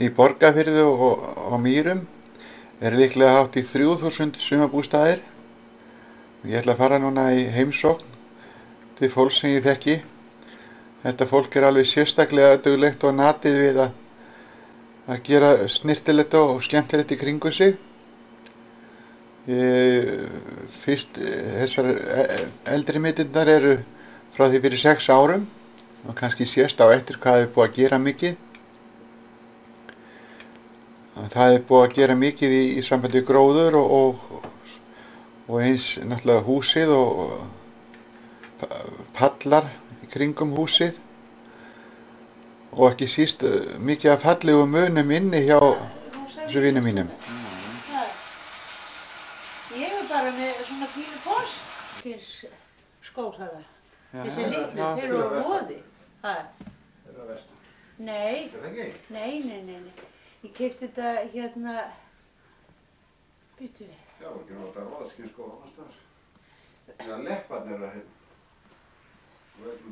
Í Borgarfirði og Mýrum er líklega hátt í 3000 sumarbústaðir. Ég ætla að fara núna í heimsókn til fólks sem ég þekki. Þetta fólk er alveg sérstaklega duglegt og natið við að gera snyrtilegt og skemmtilegt í kringu sig. Þessar eldri myndirnar eru frá því fyrir 6 árum og kannski sést á eftir hvað er búið að gera mikið. Það er búið að gera mikið í sambandi við gróður og eins náttúrulega húsið og pallar í kringum húsið og ekki síst mikið af fallegum munum inni hjá þessu vinum mínum. Ég er bara með svona pínu foss skór það. Þessi litlu, þeir eru á roði. Er það vestur? Nei. Er það ekki? Nei. Ég keypti þetta hérna, býtu við. Já, ekki nota roðskynskó annars staðar. Já, lepparnir eru hérna.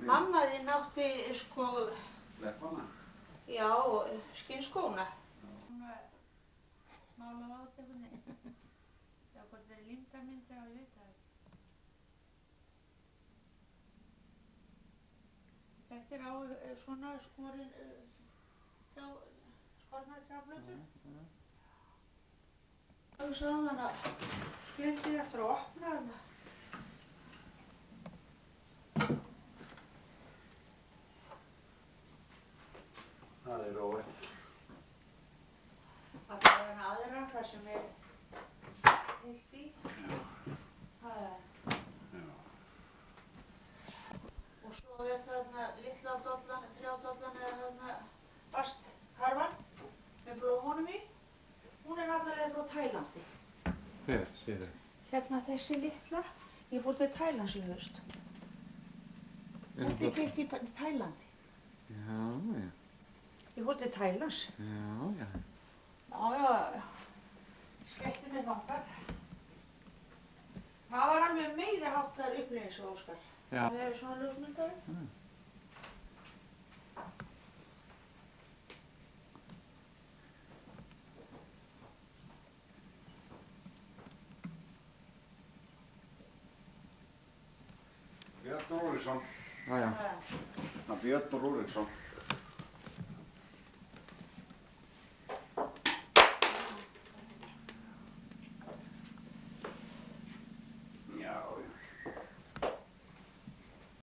Mamma þín átti sko... Leppana? Já, skinnskóna. Hún var málað á þetta einhvern veginn. Já, hvort það er límdarmyndir á, ég veit það ekki. Þetta er á svona skorinn, skornar trjáblötu. Það er svo þannig að glemdi eftir að opna þarna. Það er óvænt. Það er þarna aðra, það sem er heilt í. Og svo er þarna litla dollan, trjádollan eða þarna bastkarfan með blómunum í. Hún er allavega frá Tælandi. Hér, séðu. Hérna þessi litla, ég fór til Tælands í haust. Þetta er keypt í Tælandi. Já. Ég fór til Tælands. Já. Já. Skellti mig þangað. Það var alveg meiri háttar upplýðis og Óskar. Já. Það er svona ljósmyndari. Björn Rúriksson. Já. Björn Rúriksson.